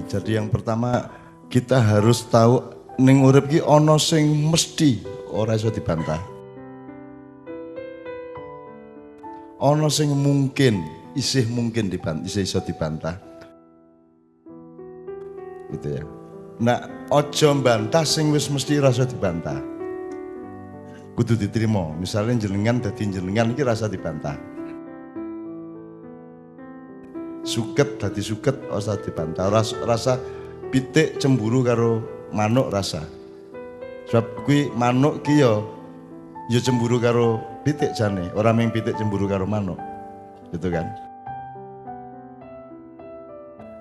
Jadi yang pertama kita harus tahu ning urip ki ana sing mesti ora iso dibantah. Ana sing mungkin, isih mungkin isih iso dibantah. Gitu ya. Nah, ojo bantah sing wis mesti rasa dibantah. Kudu diterima. Misalnya jenengan dadi jenengan iki rasa dibantah. Suket dadi suket rasa dibantah. Rasa pitik cemburu karo manuk rasa. Sebab kuwi manuk ki ya cemburu karo pitik jane, ora mung pitik cemburu karo manuk. Gitu kan.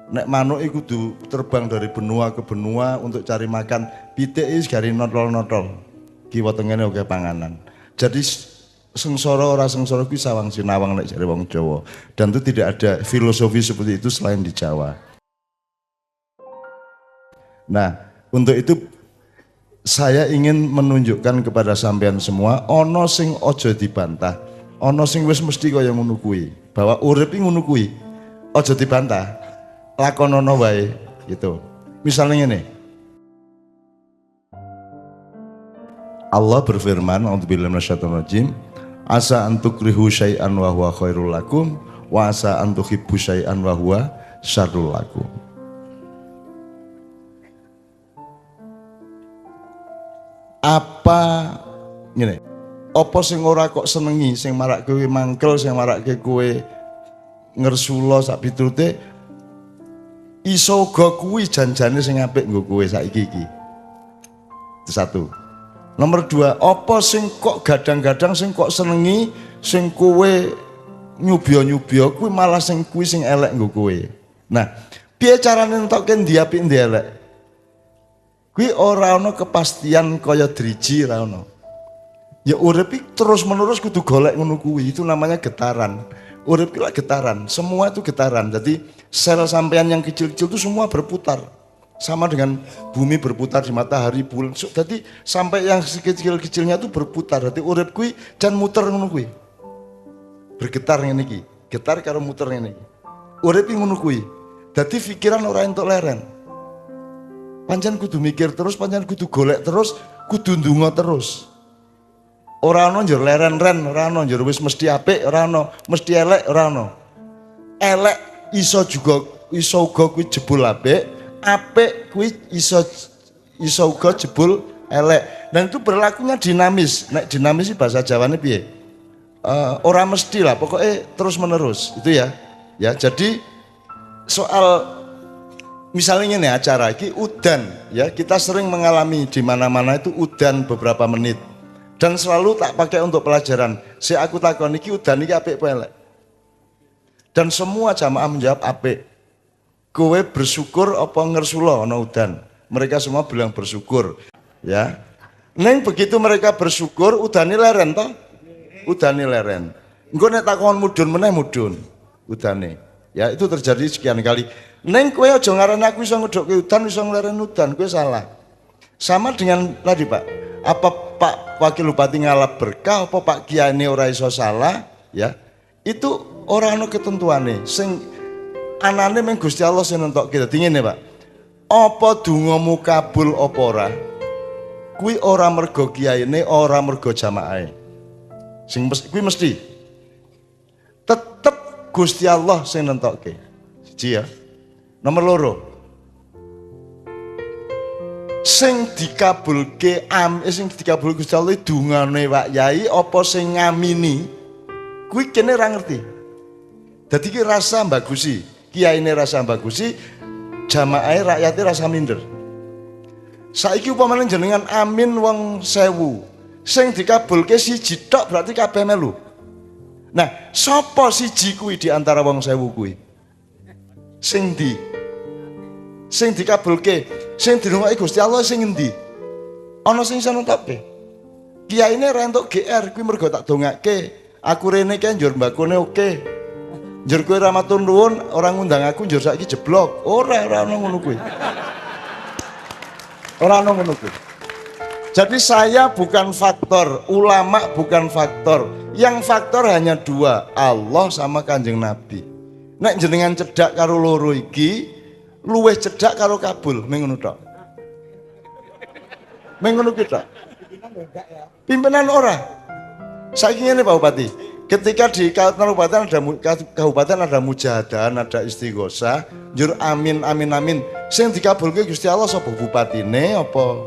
Nek manuk iku kudu terbang dari benua ke benua untuk cari makan, pitik is gari notol-notol. Kiwa tengene oke panganan. Jadi sengsara ora sengsara kuwi sawang sinawang nek jare wong Jawa. Dan itu tidak ada filosofi seperti itu selain di Jawa. Nah, untuk itu saya ingin menunjukkan kepada sampean semua ana sing aja dibantah, ana sing wis mesti kaya ngono kuwi, bahwa urip iki ngono kuwi. Aja dibantah. Lakonono wae gitu. Misalnya ngene. Allah berfirman, a'udzubillahi minasyaitonirrajim, asa antukrihu syai'an wa huwa khairul lakum wa asa antuhibbu syai'an wa huwa syarrul lakum. Apa ngene? Apa sing ora kok senengi, sing marake kowe mangkel, sing marake kowe ngersula sak piturute, iso uga kuwi janjane sing apik nggo kowe saiki iki. Itu satu. Nomor dua, apa sing kok gadang-gadang sing kok senengi, sing kowe nyubya-nyubya kuwi malah sing kuwi sing elek nggo kowe. Nah, piye carane entokke ndi apik ndi elek? Kuwi ora ana kepastian kaya driji ora ana. Ya urip iki terus-menerus kudu golek ngono kuwi, itu namanya getaran. Urip iki lak getaran, semua itu getaran. Jadi sel sampean yang kecil-kecil itu semua berputar. Sama dengan bumi berputar di matahari, bulan. Jadi sampai yang kecil-kecilnya itu berputar. Jadi urip kuwi jan muter ngono kuwi. Bergetar ngene iki. Getar karo muter ngene iki. Urip iki ngono kuwi. Dadi pikiran ora entuk leren. Pancen kudu mikir terus, pancen kudu golek terus, kudu ndonga terus. Ora ana njur leren-ren, ora ana njur wis mesti apik, ora ana, mesti elek, ora ana. Elek iso uga kuwi jebul apik, apik kuwi iso uga jebul elek. Dan itu berlakunya dinamis. Nek dinamis iki bahasa Jawane piye? Ora mesti lah, pokoknya terus menerus. Itu ya. Ya, jadi soal misalnya ini acara ini udan ya, kita sering mengalami di mana-mana itu udan beberapa menit dan selalu tak pakai untuk pelajaran. Si aku takon iki udan iki apik apa elek? Dan semua jamaah menjawab apik. Kowe bersyukur apa ngersula ana udan? Mereka semua bilang bersyukur ya. Neng begitu mereka bersyukur udane leren toh? Udane leren. Engko nek takon mudhun meneh mudhun udane. Ya itu terjadi sekian kali. Neng kowe aja ngarani aku iso ngedhokke udan, iso ngleren udan, kowe salah. Sama dengan tadi Pak, apa Pak Wakil Bupati ngalap berkah, apa Pak Kiai ini ora iso salah, ya. Itu ora ana ketentuane. Sing anane mung Gusti Allah sing nentokke. Dadi ngene Pak. Apa dongamu kabul apa ora? Kuwi ora mergo kiyaine, ora mergo jamaahe. Sing kuwi mesti tetep Gusti Allah sing nentokke. Siji ya. Nomor loro, sing dikabulke sing dikabulke Gusti Allah dungane Pak Yai apa sing ngamini kuwi kene ora ngerti. Dadi ki rasa mbagusi, kiyaine rasa mbagusi, jamaahe rakyate rasa minder. Saiki upamane jenengan amin wong 1000, sing dikabulke siji tok berarti kabeh melu. Nah, sapa siji kuwi di antara wong 1000 kuwi? Sing dikabulke, sing dirungokke Gusti Allah sing endi? Ana sing iso nentokke. Kiyaine ra entuk GR kuwi mergo tak dongake. Aku rene kae njur mbakone oke. Njur kowe ra matur nuwun, ora ngundang aku njur saiki jeblok. Ora ana ngono kuwi. Ora ana ngono kuwi. Jadi saya bukan faktor, ulama bukan faktor. Yang faktor hanya dua, Allah sama Kanjeng Nabi. Nek jenengan cedak karo loro iki, luwih cedhak karo kabul, mung ngono tok. Mung ngono ki tok. Pimpinan ora. Saiki ngene Pak Bupati. Ketika di kabupaten ada mujahadah, ada istighosah, njur amin amin amin. Sing dikabulke Gusti Allah sapa bupatine apa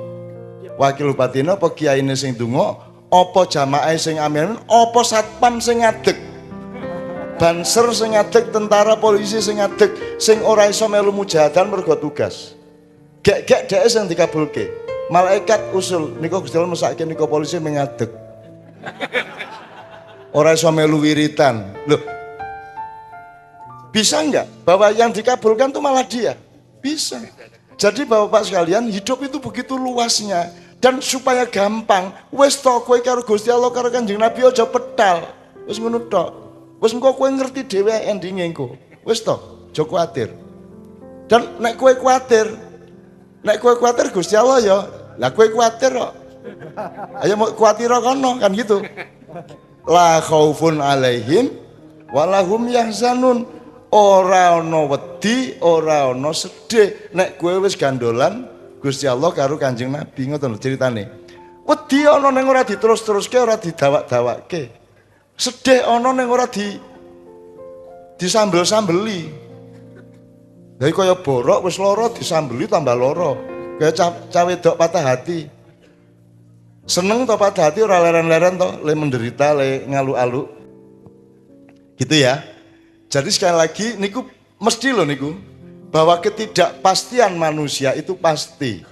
wakil bupatine apa kiyaine sing donga, apa jamaah sing amin, apa satpam sing ngadeg. Banser sing ngadeg, tentara polisi sing ngadeg, sing ora iso melu mujahadah mergo tugas. Gek-gek dhek sing dikabulke. Malaikat usul, nika Gusti Allah mesake nika polisi mengadeg. Ora iso melu wiritan. Loh. Bisa enggak bahwa yang dikabulkan itu malah dia? Bisa. Jadi Bapak sekalian, hidup itu begitu luasnya dan supaya gampang, wis to kowe karo Gusti Allah karo Kanjeng Nabi aja petal. Wis ngono tok. Wis engko kowe ngerti dhewe endinge engko. Wis to, aja kuwatir. Dan nek kowe kuwatir Gusti Allah ya, lah kowe kuwatir kok. Ayo mau kuwatir kono kan gitu. La khaufun alaihim walahum yahzanun. Ora ana wedi, ora ana sedih nek kowe wis gandolan Gusti Allah karo Kanjeng Nabi, ngoten lho ceritane. Wedi ana ning ora diterus-teruske, ora didawak-dawakke. Sedih ana ning ora disambel-sambeli. Lah kaya borok wis lara disambeli tambah lara. Kaya cah wedok patah hati. Seneng to patah hati ora leren-leren to, le menderita, le ngalu-alu. Gitu ya. Jadi sekali lagi niku mesti loh niku bahwa ketidakpastian manusia itu pasti.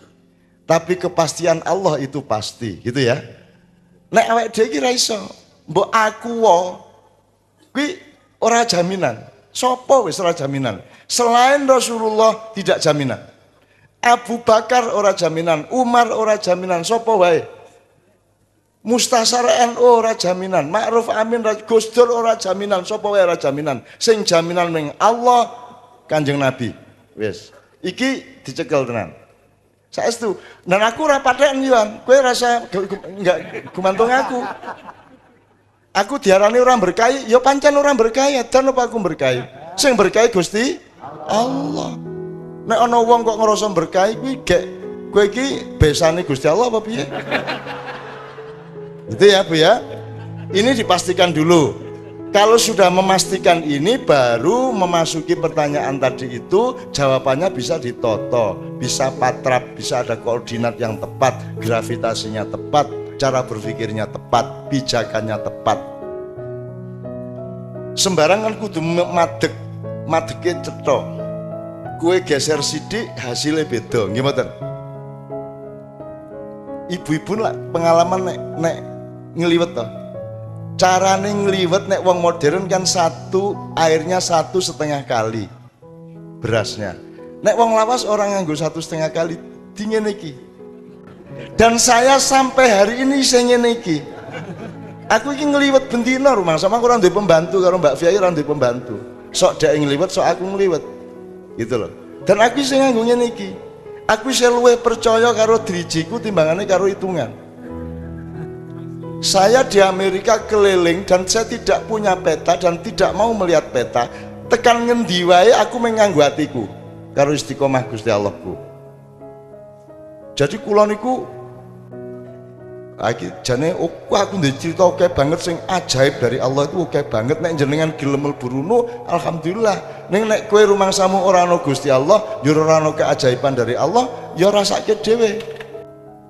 Tapi kepastian Allah itu pasti, gitu ya. Nek awake dhewe iki ra iso. Mbok aku kuwi ora jaminan. Sopo wis ora jaminan. Selain Rasulullah tidak jaminan. Abu Bakar ora jaminan, Umar ora jaminan, sopo wae. Mustasar NU ora jaminan, Ma'ruf Amin Gus Dur ora jaminan, sapa wae ora jaminan. Sing jaminan ning Allah Kanjeng Nabi. Wis. Iki dicekel tenan. Saestu. Dan aku ora patheken yoan, kowe rasa enggak gumantung aku. Aku diarani orang berkahi, ya pancen orang berkahi, dan apa aku berkahi? Sing berkahi Gusti Allah. Nek ana wong kok ngerasa berkahi kuwi gek kowe iki besane Gusti Allah apa piye? Itu ya Bu ya. Ini dipastikan dulu. Kalau sudah memastikan ini baru memasuki pertanyaan tadi itu, jawabannya bisa ditoto, bisa patrap, bisa ada koordinat yang tepat, gravitasinya tepat, cara berpikirnya tepat, pijakannya tepat. Sembarangan kudu madeke cetok. Kue geser sidik hasilnya beda, gimana? Ibu-ibu lah pengalaman nek ngeliwet toh. Carane ngeliwet nek wong modern kan airnya 1,5 kali berasnya. Nek wong lawas orang nganggo 1,5 kali dingin iki. Dan saya sampai hari ini saya ngene iki. Aku iki ngeliwet bendina rumah sama aku ora duwe pembantu karo Mbak Fiai ora duwe pembantu. Sok dhek ngliwet, sok aku ngliwet. Gitu loh. Dan aku sing nganggo ngene iki. Aku sing luwih percaya karo drijiku timbangane karo hitungan. Saya di Amerika keliling dan saya tidak punya peta dan tidak mau melihat peta. Tekan ngendi wae aku menganggo atiku karo istiqomah Gusti Allahku. Jadi kula niku jane aku ndek cerita oke banget sing ajaib dari Allah itu oke banget. Nek jenengan gelem mlebu rono alhamdulillah. Ning nek kowe rumangsamu ora ana Gusti Allah, ya ora ana keajaiban dari Allah, ya rasake dhewe.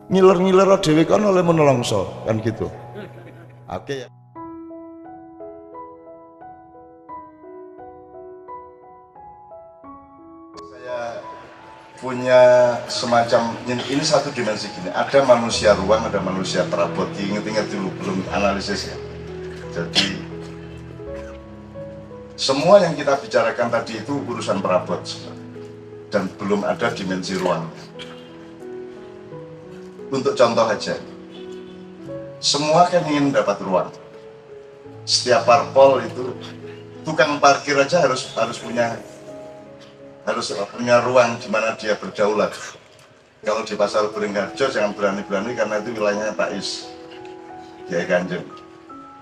Ngiler-ngiler dhewe kan oleh menelongso kan gitu. Oke ya. Saya punya semacam ini satu dimensi gini. Ada manusia ruang, ada manusia perabot. Ingat-ingat dulu belum analisis ya. Jadi semua yang kita bicarakan tadi itu urusan perabot dan belum ada dimensi ruang. Untuk contoh aja, semua kan ingin dapat ruang. Setiap parpol itu tukang parkir aja harus punya ruang di mana dia berdaulat. Kalau di Pasar Beringharjo jangan berani-berani karena itu wilayahnya Tais, Kiai Kanjeng.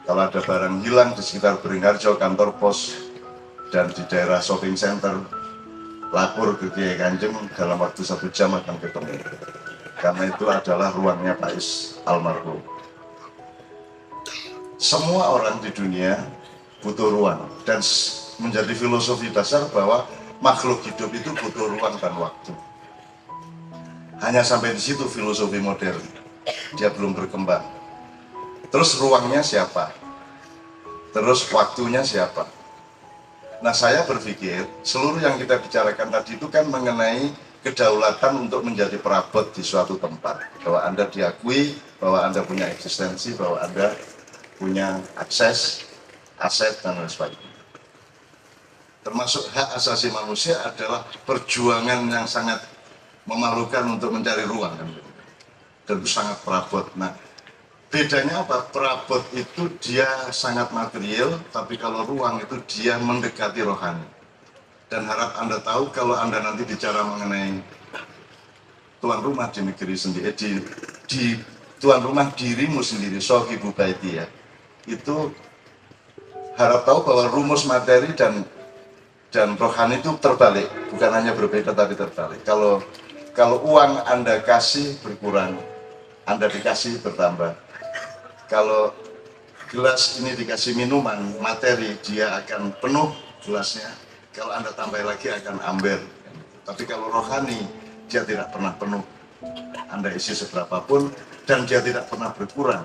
Kalau ada barang hilang di sekitar Beringharjo, kantor pos dan di daerah shopping center, lapor ke Kiai Kanjeng dalam waktu 1 jam akan ketemu. Karena itu adalah ruangnya Pak Is almarhum. Semua orang di dunia butuh ruang dan menjadi filosofi dasar bahwa makhluk hidup itu butuh ruang dan waktu. Hanya sampai di situ filosofi modern. Dia belum berkembang. Terus ruangnya siapa? Terus waktunya siapa? Nah, saya berpikir seluruh yang kita bicarakan tadi itu kan mengenai kedaulatan untuk menjadi perabot di suatu tempat. Bahwa Anda diakui, bahwa Anda punya eksistensi, bahwa Anda punya akses, aset, dan lain sebagainya. Termasuk hak asasi manusia adalah perjuangan yang sangat memalukan untuk mencari ruang. Dan itu sangat perabot. Nah, bedanya apa? Perabot itu dia sangat material, tapi kalau ruang itu dia mendekati rohani. Dan harap Anda tahu kalau Anda nanti bicara mengenai tuan rumah di negeri sendiri, di tuan rumah dirimu sendiri, sohibu baiti ya, itu harap tahu bahwa rumus materi dan rohani itu terbalik, bukan hanya berbeda tapi terbalik. Kalau uang Anda kasih berkurang, Anda dikasih bertambah. Kalau gelas ini dikasih minuman, materi, dia akan penuh gelasnya. Kalau Anda tambah lagi akan amber. Tapi kalau rohani, dia tidak pernah penuh. Anda isi seberapapun, dan dia tidak pernah berkurang.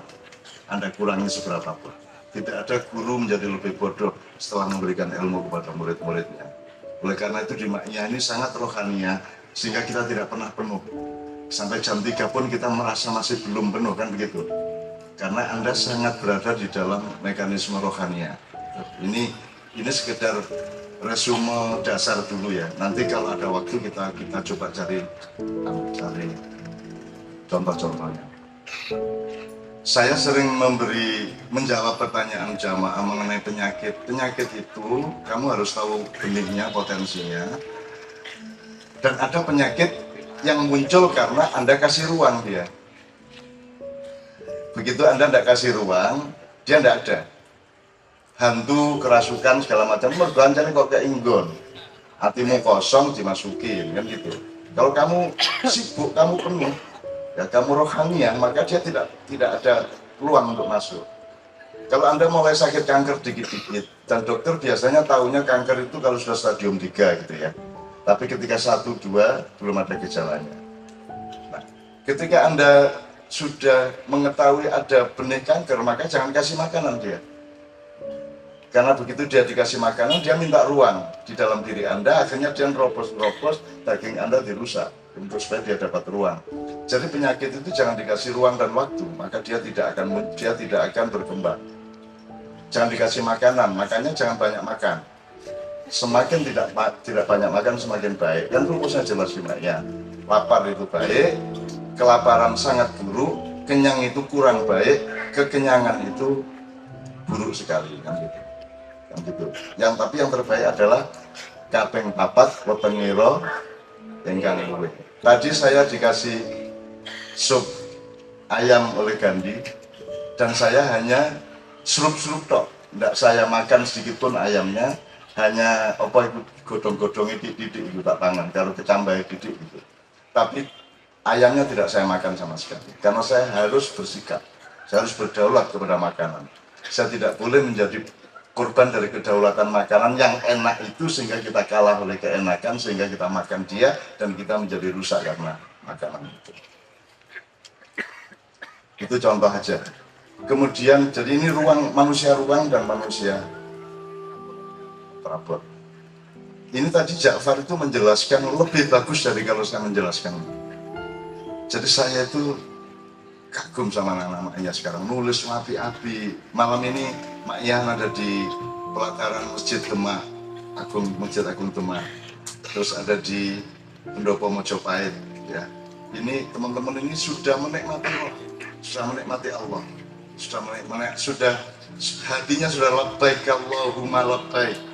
Anda kurangi seberapapun. Tidak ada guru menjadi lebih bodoh setelah memberikan ilmu kepada murid-muridnya. Oleh karena itu di Ma'iyah ini sangat rohania, sehingga kita tidak pernah penuh. Sampai jam 3 pun kita merasa masih belum penuh, kan begitu? Karena Anda sangat berada di dalam mekanisme rohania. Ini sekedar resume dasar dulu ya. Nanti kalau ada waktu kita coba cari contoh-contohnya. Saya sering menjawab pertanyaan jamaah mengenai penyakit. Penyakit itu kamu harus tahu benihnya, potensinya. Dan ada penyakit yang muncul karena Anda kasih ruang dia. Begitu Anda tidak kasih ruang, dia tidak ada. Hantu, kerasukan, segala macam, mergancang kok kayak inggon. Hatimu kosong, dimasukin, kan gitu. Kalau kamu sibuk, kamu penuh, ya kamu rohania, maka dia tidak ada peluang untuk masuk. Kalau Anda mulai sakit kanker dikit-dikit, dan dokter biasanya tahunya kanker itu kalau sudah stadium 3 gitu ya. Tapi ketika 1, 2, belum ada gejalanya. Nah, ketika Anda sudah mengetahui ada benih kanker, maka jangan kasih makanan dia. Karena begitu dia dikasih makanan, dia minta ruang di dalam diri Anda, akhirnya dia nerobos, daging Anda dirusak untuk supaya dia dapat ruang. Jadi penyakit itu jangan dikasih ruang dan waktu, maka dia tidak akan berkembang. Jangan dikasih makanan, makanya jangan banyak makan. Semakin tidak banyak makan semakin baik. Dan rumusnya jelas ya. Lapar itu baik, kelaparan sangat buruk, kenyang itu kurang baik, kekenyangan itu buruk sekali, kan gitu. Tapi yang terbaik adalah kaping papat wetengiro ingkang luwih. Tadi saya dikasih sup ayam oleh Gandhi dan saya hanya serup-serup tok. Tidak saya makan sedikit pun ayamnya, hanya apa itu godong-godongnya didik itu tak tangan, kalau kecambah didik itu. Tapi ayamnya tidak saya makan sama sekali, karena saya harus bersikap, saya harus berdaulat kepada makanan. Saya tidak boleh menjadi korban dari kedaulatan makanan yang enak itu sehingga kita kalah oleh keenakan, sehingga kita makan dia dan kita menjadi rusak karena makanan itu. Itu contoh aja. Kemudian, jadi ini ruang dan manusia perabot. Ini tadi Ja'far itu menjelaskan lebih bagus dari kalau saya menjelaskan. Jadi saya itu kagum sama anak-anak Ma'iyah sekarang, nulis api-api. Malam ini Ma'iyah ada di pelataran Masjid Agung Demak. Terus ada di Pendopo Mojopahit ya. Ini teman-teman ini sudah menikmati Allah. Sudah hatinya sudah labbaik Allahumma labbaik.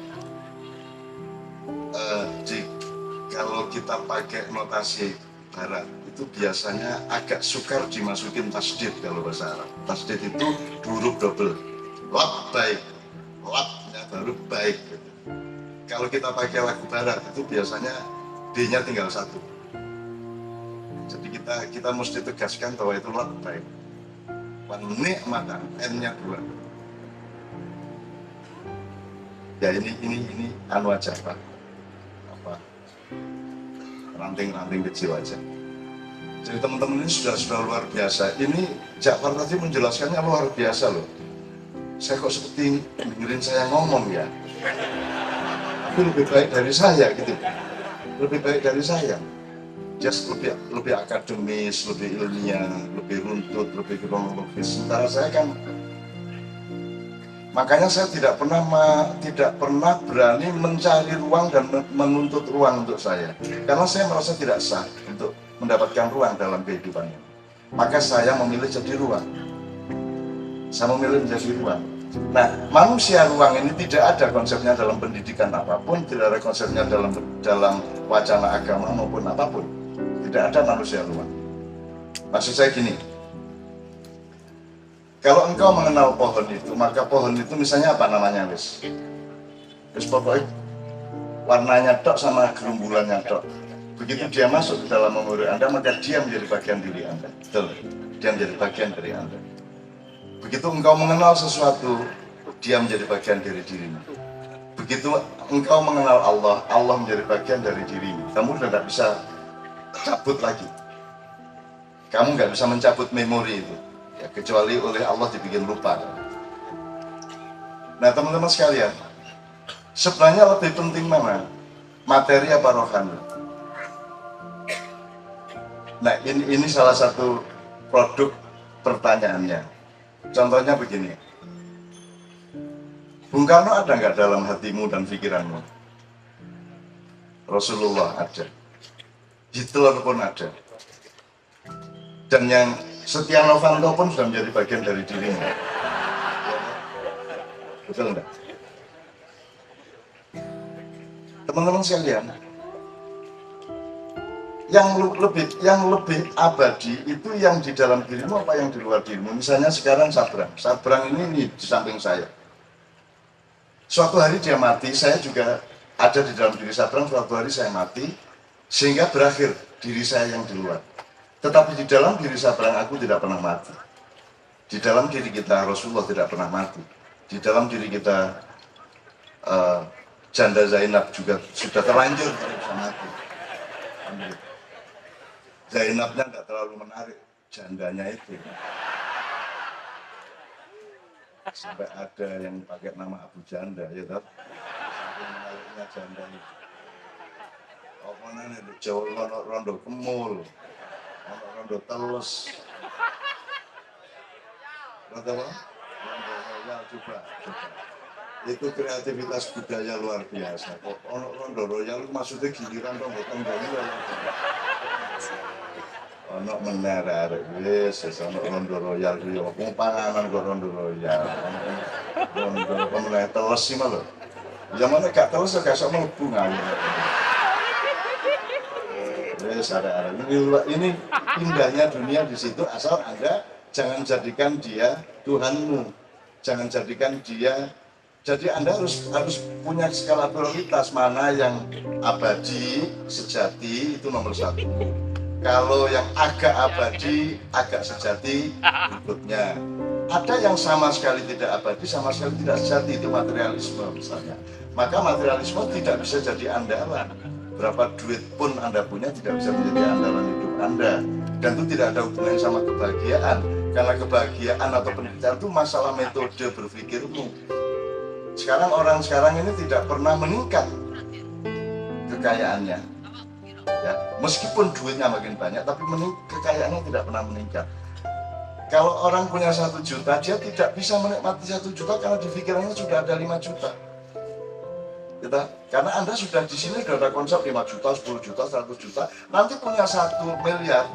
Kalau kita pakai notasi barat itu biasanya agak sukar dimasukin tasdid kalau bahasa Arab. Tasdid itu huruf double. Labbaik, labnya baru baik gitu. Kalau kita pakai lagu barat itu biasanya D-nya tinggal satu. Jadi kita mesti tegaskan bahwa itu lebay. Nikmatan, N-nya 2. Ya ini anu aja Pak. Apa? Ranting-ranting kecil aja. Jadi teman-teman ini sudah luar biasa. Ini Ja'far tadi menjelaskannya luar biasa loh. Saya kok seperti dengerin saya ngomong ya. Tapi lebih baik dari saya gitu. Lebih baik dari saya. Just lebih akademis, lebih ilmiah, lebih runtut, lebih kronologis. Sementara saya kan, makanya saya tidak pernah berani mencari ruang dan menuntut ruang untuk saya. Karena saya merasa tidak sah untuk mendapatkan ruang dalam kehidupannya. Maka saya memilih jadi ruang. Saya memilih menjadi ruang. Nah, manusia ruang ini tidak ada konsepnya dalam pendidikan apapun, tidak ada konsepnya dalam wacana agama maupun apapun. Tidak ada manusia ruang. Maksud saya gini, kalau engkau mengenal pohon itu, maka pohon itu misalnya apa namanya, wis pokoknya warnanya tok sama gerumbulannya tok. Begitu dia masuk ke dalam memori Anda, maka dia menjadi bagian diri Anda. Betul, dia menjadi bagian dari Anda. Begitu engkau mengenal sesuatu, dia menjadi bagian dari dirimu. Begitu engkau mengenal Allah, Allah menjadi bagian dari dirimu. Kamu sudah tidak bisa cabut lagi. Kamu nggak bisa mencabut memori itu, ya, kecuali oleh Allah dibikin lupa. Nah teman-teman sekalian, sebenarnya lebih penting mana? Materi apa rohani? Nah ini salah satu produk pertanyaannya. Contohnya begini, Bung Karno ada nggak dalam hatimu dan pikiranmu? Rasulullah ada, Hitler pun ada, dan yang Setia Novanto pun sudah menjadi bagian dari dirimu. Betul enggak? Teman-teman sekalian, yang lebih abadi itu yang di dalam dirimu apa yang di luar dirimu. Misalnya sekarang Sabrang ini di samping saya. Suatu hari dia mati, saya juga ada di dalam diri Sabrang. Suatu hari saya mati, sehingga berakhir diri saya yang di luar. Tetapi di dalam diri Sabrang aku tidak pernah mati. Di dalam diri kita Rasulullah tidak pernah mati. Di dalam diri kita Janda Zainab juga sudah terlanjur bisa mati. Zainabnya nggak terlalu menarik, jandanya itu. Sampai ada yang pakai nama Abu Janda, ya toh? Sampai menariknya janda itu. Oh mana nih, Jawa rondo kemul, rondo telus. Rondo apa? Rondo royal, coba. Itu kreativitas budaya luar biasa. Kok rondo royal maksudnya giliran rondo tengganya. Ono menara wis ono rondo royal iki wong panganan kok rondo royal. Rondo pemenang teles sih malah. Ya mana gak teles gak iso mlebu ngawur. Wis ada ini indahnya dunia di situ asal Anda jangan jadikan dia Tuhanmu. Jangan jadikan dia, jadi Anda harus punya skala prioritas mana yang abadi, sejati itu nomor satu. Kalau yang agak abadi, agak sejati, berikutnya. Ada yang sama sekali tidak abadi, sama sekali tidak sejati, itu materialisme misalnya. Maka materialisme tidak bisa jadi andalan. Berapa duit pun Anda punya tidak bisa menjadi andalan hidup Anda. Dan itu tidak ada hubungannya sama kebahagiaan. Karena kebahagiaan atau penderitaan itu masalah metode berpikirmu. Sekarang orang sekarang ini tidak pernah meningkat kekayaannya. Ya, meskipun duitnya makin banyak, tapi kekayaannya tidak pernah meningkat. Kalau orang punya 1 juta, dia tidak bisa menikmati 1 juta karena di pikirannya sudah ada 5 juta. Karena Anda sudah di sini sudah ada konsep 5 juta, 10 juta, 100 juta, nanti punya 1 miliar.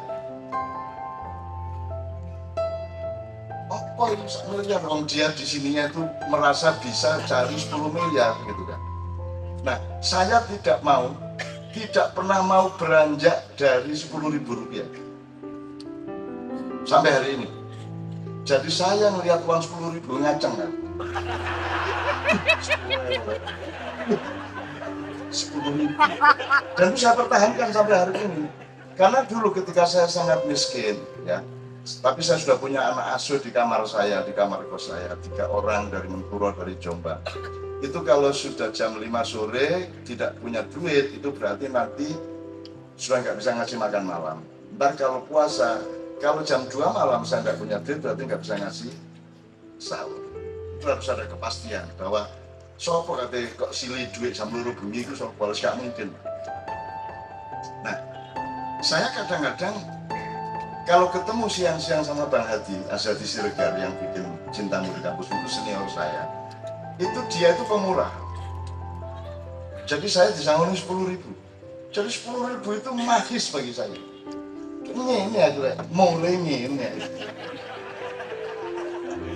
Oh, ini 1 miliar, om dia di sininya itu merasa bisa cari 10 miliar gitu kan. Nah, saya tidak pernah mau beranjak dari Rp10.000 sampai hari ini. Jadi saya ngelihat uang 10.000 ngaceng kan. 10.000. Dan itu saya pertahankan sampai hari ini. Karena dulu ketika saya sangat miskin, ya, tapi saya sudah punya anak asuh di kamar saya, di kamar kos saya, 3 orang dari Menturo, dari Jombang. Itu kalau sudah jam 5 sore tidak punya duit, itu berarti nanti sudah nggak bisa ngasih makan malam. Ntar kalau puasa, kalau jam 2 malam saya nggak punya duit, berarti nggak bisa ngasih sahur. Itu harus ada kepastian bahwa sopo kate kok silih duit jam 2 bengi itu sopo, harus gak mungkin. Nah, saya kadang-kadang kalau ketemu siang-siang sama Bang Hadi Siregar yang bikin Cintamu di Kampus, itu senior saya, itu dia itu pemurah. Jadi saya disangoni 10.000. Jadi 10.000 itu magis bagi saya. Ini aku mulai ini.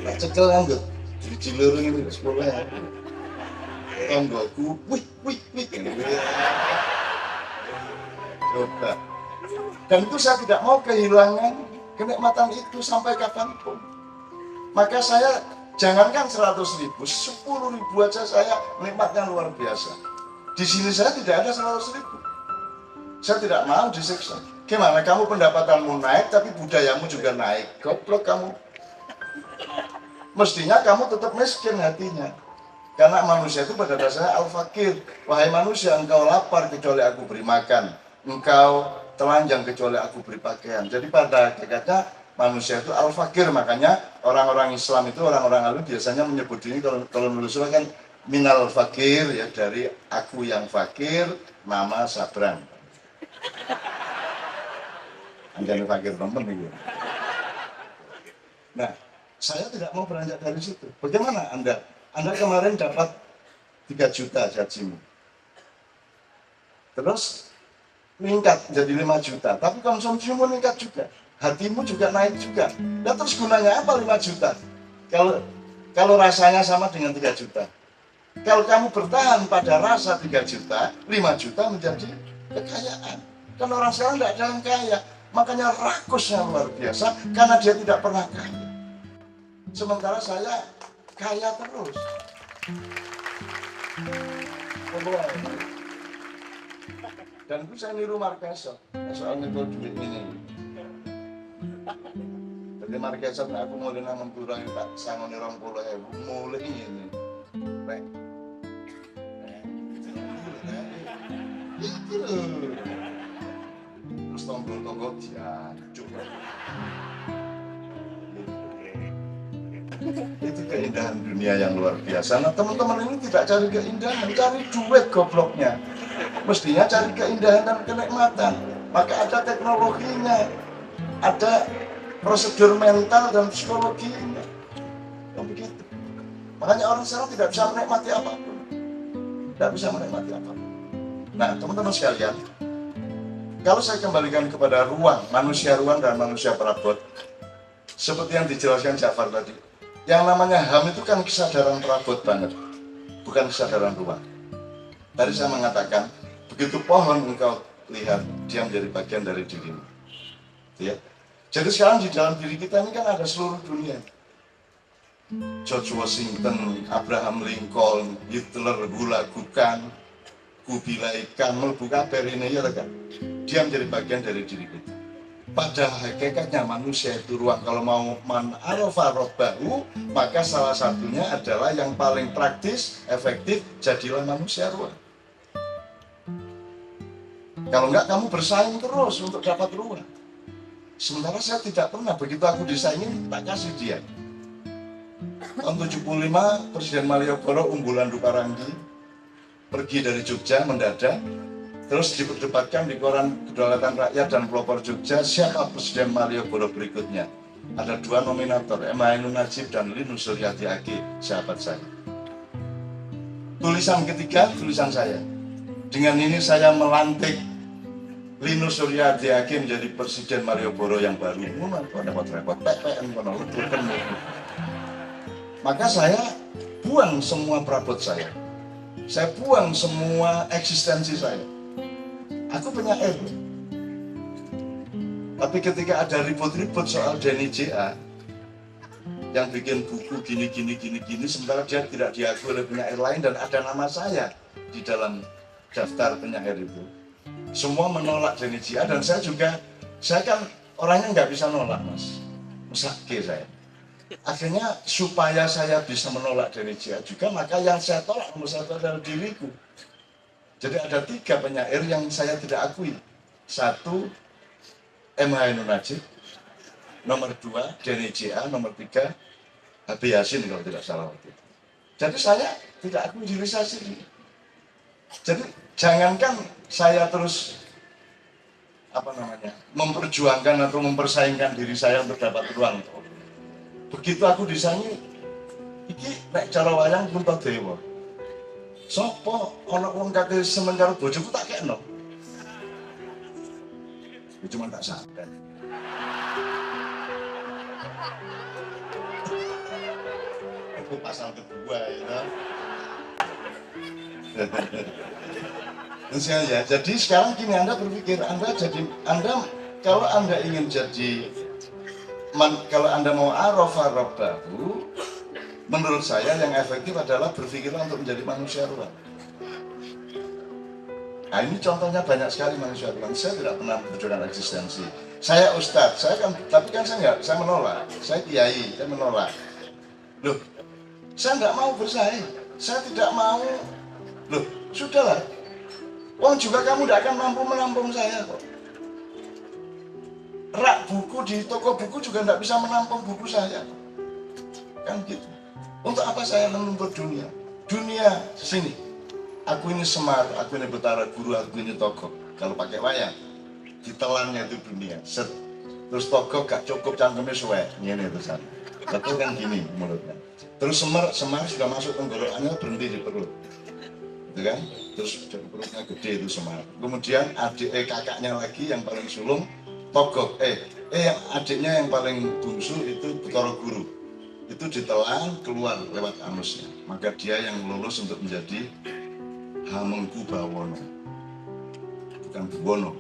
Tak cekel anggut, jadi cilur ini 10.000. Tonggoku, wih. Coba. Dan itu saya tidak mau kehilangan kenikmatan itu sampai kapanpun. Maka saya jangankan 100.000, 10.000 aja saya menikmatkan luar biasa. Di sini saya tidak ada 100.000. Saya tidak mau disiksa. Gimana kamu pendapatanmu naik tapi budayamu juga naik? Goblok kamu. Mestinya kamu tetap miskin hatinya. Karena manusia itu pada dasarnya al-fakir. Wahai manusia, engkau lapar kecuali aku beri makan. Engkau telanjang kecuali aku beri pakaian. Jadi pada hakikatnya manusia itu al-fakir. Makanya orang-orang Islam itu, orang-orang alim biasanya menyebut ini, kalau menurut saya kan minal fakir, ya, dari aku yang fakir, nama Sabrang. Anjani fakir temen itu. Nah, saya tidak mau beranjak dari situ. Bagaimana Anda? Anda kemarin dapat 3 juta gajimu. Terus meningkat jadi 5 juta, tapi konsumsimu meningkat juga, hatimu juga naik juga. Dan terus gunanya apa 5 juta? Kalau rasanya sama dengan 3 juta. Kalau kamu bertahan pada rasa 3 juta, 5 juta menjadi kekayaan. Kan orang sekarang tidak ada yang kaya, makanya rakusnya luar biasa karena dia tidak pernah kaya. Sementara saya kaya terus. Dan itu saya niru Marquesas, soal nyetor duit ini. Jadi Marquesas, aku mulai nang kurang tak sangoni 20.000, mulai ini. Rek. Itu loh. Terus tombol-tombol diacuk. Itu keindahan dunia yang luar biasa. Nah, teman-teman ini tidak cari keindahan, cari duit gobloknya. Mestinya cari keindahan dan kenikmatan. Maka ada teknologinya, ada prosedur mental dan psikologinya. Begitu. Makanya orang sekarang tidak bisa menikmati apapun. Tidak bisa menikmati apapun. Nah, teman-teman sekalian, kalau saya kembalikan kepada ruang, manusia ruang dan manusia perabot, seperti yang dijelaskan Jafar tadi, yang namanya HAM itu kan kesadaran perabot banget, bukan kesadaran ruang. Tadi saya mengatakan, begitu pohon engkau lihat, dia menjadi bagian dari dirimu. Ya. Jadi sekarang di dalam diri kita ini kan ada seluruh dunia. George Washington, Abraham Lincoln, Hitler, Hula Gukan, Kubilai Khan, Melbuka Perine, ya kan? Dia menjadi bagian dari diri kita. Pada hakikatnya manusia itu ruang. Kalau mau man arafa rabbahu, maka salah satunya adalah yang paling praktis, efektif, jadilah manusia ruang. Kalau enggak, kamu bersaing terus untuk dapat ruang. Sementara saya tidak pernah, begitu aku disaingin, tak kasih dia. Tahun 75, Presiden Malioboro unggulan Dukaranggi pergi dari Jogja mendadak, terus diperdebatkan di koran Kedaulatan Rakyat dan Pelopor Jogja, siapa Presiden Malioboro berikutnya. Ada 2 nominator, Emainun Najib dan Linus Suryati Agi, sahabat saya. Tulisan ketiga, tulisan saya. Dengan ini saya melantik Linus Suryati Agi menjadi Presiden Malioboro yang baru. Repot-repot, PPN, maka saya buang semua perabot saya. Saya buang semua eksistensi saya. Aku penyair. Tapi ketika ada ribut-ribut soal Denny J.A. yang bikin buku gini, sementara dia tidak diakui oleh penyair lain dan ada nama saya di dalam daftar penyair itu, semua menolak Denny J.A. dan saya kan orangnya nggak bisa nolak mas, mesake saya. Akhirnya supaya saya bisa menolak Denny J.A. juga, maka yang saya tolak nomor satu adalah diriku. Jadi ada 3 penyair yang saya tidak akui. 1, M. Ainun Nadjib, nomor 2, Denny J.A., nomor 3, H.B. Yasin kalau tidak salah waktu itu. Jadi saya tidak akui diri saya sendiri. Jadi jangankan saya terus memperjuangkan atau mempersaingkan diri saya untuk dapat ruang. Begitu aku disanyi, iki nek cara wayang Puntadewa. Sopo ana wong kate semen karo bojoku tak kekno. Cuma tak sadar. Itu pasal kedua ya. Ya, jadi sekarang gini, Anda berpikir, kalau Anda ingin jadi, kalau Anda mau arafah rabbahu, menurut saya yang efektif adalah berpikirlah untuk menjadi manusia ruang. Nah ini contohnya banyak sekali manusia ruang. Saya tidak pernah memperjuangkan eksistensi. Saya ustadz, tapi kan saya menolak. Saya kiai, saya menolak. Loh, saya nggak mau bersaing. Saya tidak mau. Loh, sudahlah. Wong juga kamu tidak akan mampu menampung saya kok. Rak buku di toko buku juga tidak bisa menampung buku saya. Kan gitu. Untuk apa saya menuntut dunia? Dunia sini. Aku ini Semar, aku ini Betara Guru, aku ini Togo. Kalau pakai wayang, ditelannya itu dunia. Set. Terus Togo gak cukup cangkemnya suwe. Ini terusan. Betul kan gini mulutnya. Terus Semar sudah masuk tenggorokannya berhenti di perut. Gitu kan? Terus perutnya gede itu Semar. Kemudian kakaknya lagi yang paling sulung Togo. Yang adiknya yang paling bungsu itu Betara Guru. Itu ditelan keluar lewat anusnya. Maka dia yang lulus untuk menjadi Hamengkubawono, bukan Buwono,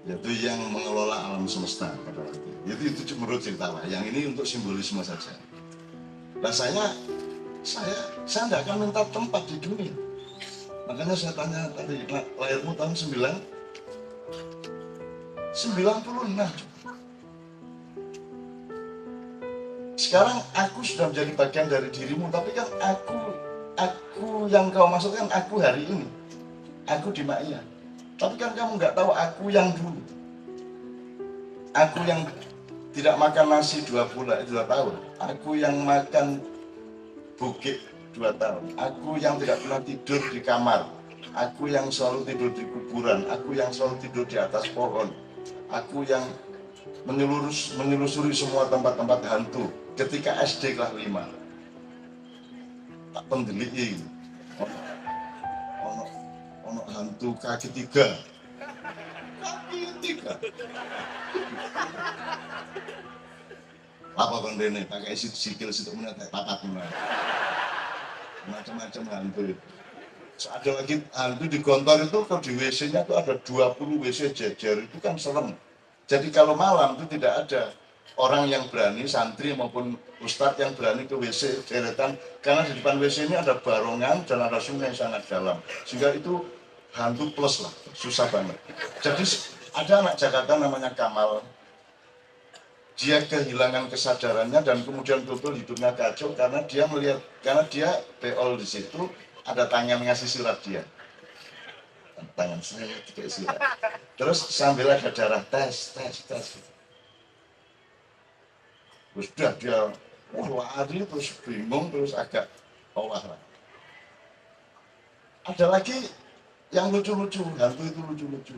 yaitu yang mengelola alam semesta pada waktu itu. Itu menurut cerita wayang, ini untuk simbolisme saja. Nah saya tidak akan minta tempat di dunia. Makanya saya tanya tadi, lahirmu tahun 96. Sekarang aku sudah menjadi bagian dari dirimu, tapi kan aku yang kau maksudkan aku hari ini, aku di Ma'iyah. Tapi kan kamu nggak tahu aku yang dulu, aku yang tidak makan nasi 2 tahun, aku yang makan bukit 2 tahun, aku yang tidak pernah tidur di kamar, aku yang selalu tidur di kuburan, aku yang selalu tidur di atas pohon, aku yang menyelusuri semua tempat-tempat hantu ketika SD kelas 5. Tak pendeliki ono hantu kaki 3 apa kondene pakai sikil situ menetek papat macam-macam hantu. Ada lagi hantu di Gontor itu, kalau di WC-nya itu ada 20 WC jejer, itu kan serem. Jadi kalau malam itu tidak ada orang yang berani, santri maupun ustadz yang berani ke WC deretan, karena di depan WC ini ada barongan dan ada sungai yang sangat dalam, sehingga itu hantu plus lah, susah banget. Jadi ada anak Jakarta namanya Kamal, dia kehilangan kesadarannya dan kemudian betul hidupnya kacau karena dia beol di situ, ada tangan ngasih surat dia, tangan saya kayak surat, terus sambil ada darah tes. Terus dia lari, terus bingung, terus agak olah lah. Ada lagi yang lucu-lucu, hantu itu lucu-lucu.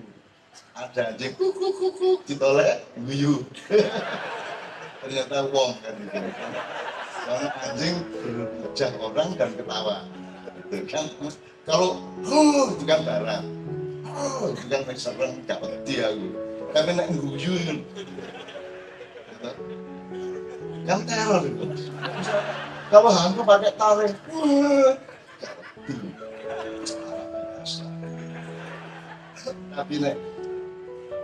Ada anjing kuk ditolek guyu. Ternyata wong kan gitu. Karena anjing berwajah orang dan ketawa. Gitu kan. Kalau itu kan darah. Itu kan serem, gak peti aku. Tapi nek guyu gitu. Kan teror itu. Kalau hantu pakai taring, tapi nek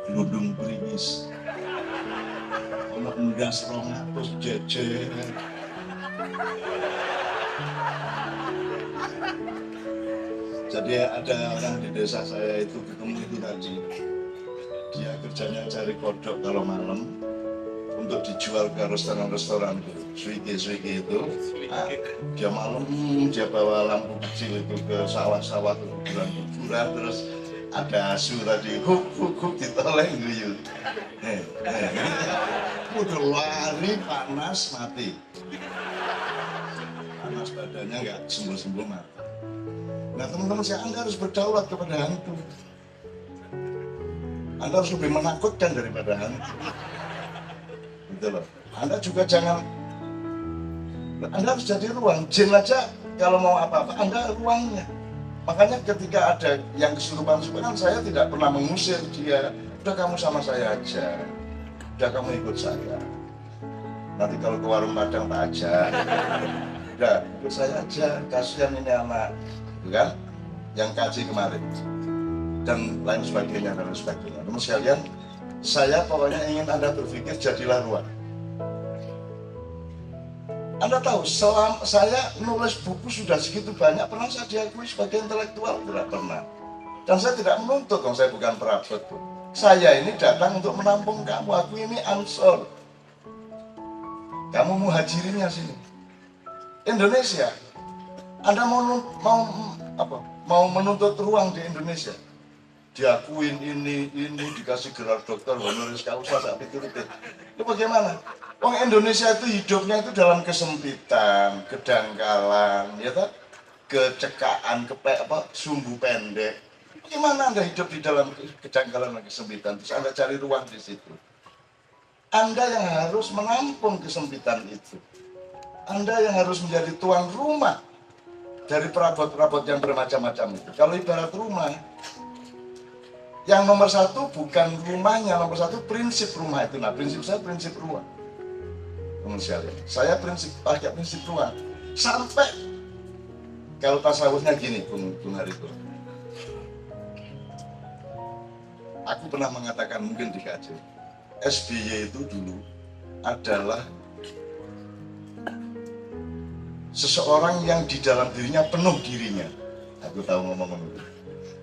gludung beringis, ono endas 200 jejer. Jadi ada orang di desa saya itu ketemu itu tadi, dia kerjanya cari kodok kalau malam untuk dijual ke restoran-restoran itu, suike itu. Nah, dia malam dia bawa lampu kecil itu ke sawah-sawah, ke kuburan-kuburan, terus ada asu tadi, huk ditoleng guyu. Udah lari panas mati, panas badannya nggak sembuh-sembuh mati. Nah teman-teman, Anda harus berdaulat kepada hantu. Anda harus lebih menakutkan daripada hantu. Gitu loh. Anda juga jangan, Anda harus jadi ruang. Jin aja kalau mau apa-apa, Anda ruangnya. Makanya ketika ada yang kesurupan, saya tidak pernah mengusir dia. Udah kamu sama saya aja. Udah kamu ikut saya. Nanti kalau ke warung Padang tak aja. Udah ikut saya aja. Kasihan ini anak. Kan yang kaji kemarin dan lain sebagainya. Teman sekalian, saya pokoknya ingin Anda berpikir jadilah ruang. Anda tahu, selama saya nulis buku sudah segitu banyak, pernah saya diakui sebagai intelektual? Tidak pernah. Dan saya tidak menuntut, saya bukan perabot. Saya ini datang untuk menampung kamu. Aku ini ansor. Kamu muhajirinya sini. Indonesia. Anda mau menuntut ruang di Indonesia, diakuin ini dikasih gelar dokter honoris causa sampai itu. Itu bagaimana? Orang Indonesia itu hidupnya itu dalam kesempitan, kedangkalan, ya tak? Kecekaan, sumbu pendek. Bagaimana Anda hidup di dalam kedangkalan dan kesempitan? Terus Anda cari ruang di situ. Anda yang harus menampung kesempitan itu. Anda yang harus menjadi tuan rumah dari perabot-perabot yang bermacam-macam itu. Kalau ibarat rumah, yang nomor satu bukan rumahnya, nomor satu prinsip rumah itu. Nah, prinsip saya prinsip ruang. Teman sekalian, saya pakai prinsip ruang. Sampai kalau tasawufnya gini, Bung Harito. Aku pernah mengatakan mungkin di KJ, SBY itu dulu adalah seseorang yang di dalam dirinya penuh dirinya. Aku tahu ngomong itu.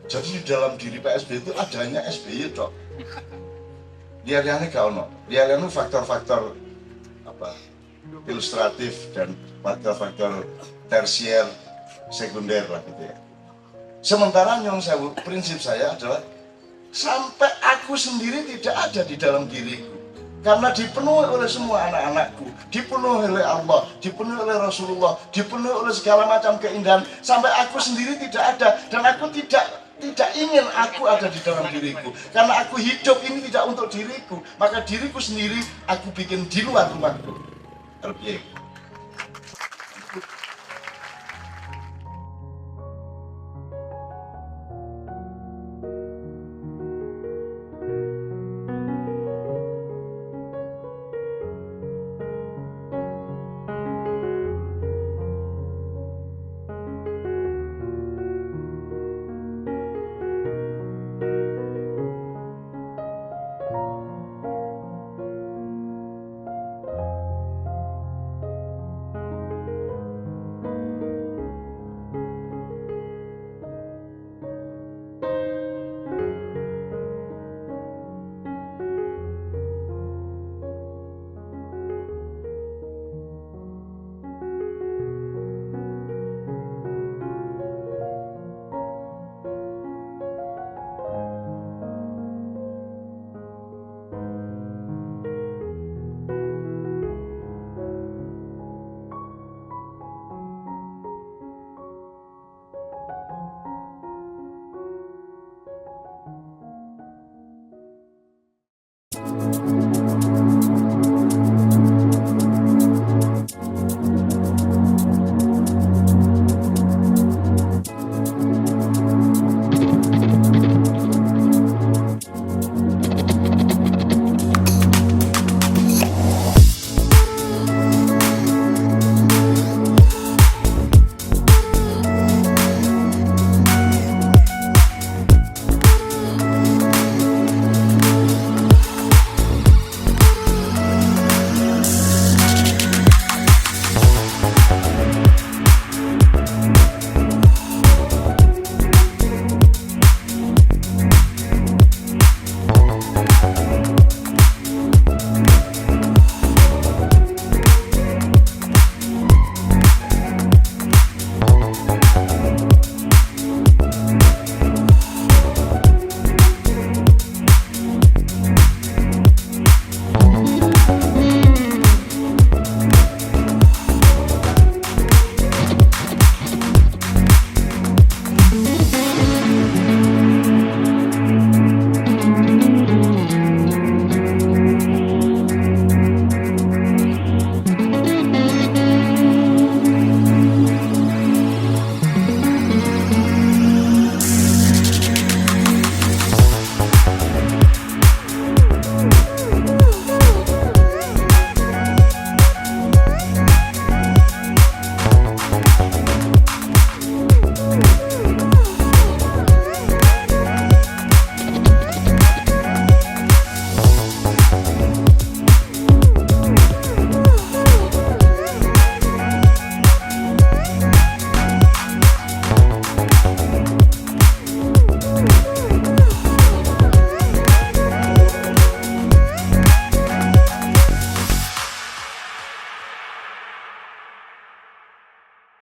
Jadi di dalam diri Pak SBY itu adanya SBY tok. Lihat-lihatnya gak ono. Lihat-lihatnya faktor-faktor ilustratif dan faktor-faktor tersier, sekunder lah gitu ya. Sementara nyong sewu, prinsip saya adalah sampai aku sendiri tidak ada di dalam diriku. Karena dipenuhi oleh semua anak-anakku, dipenuhi oleh Allah, dipenuhi oleh Rasulullah, dipenuhi oleh segala macam keindahan, sampai aku sendiri tidak ada. Dan aku tidak ingin aku ada di dalam diriku. Karena aku hidup ini tidak untuk diriku, maka diriku sendiri aku bikin di luar rumahku. Artinya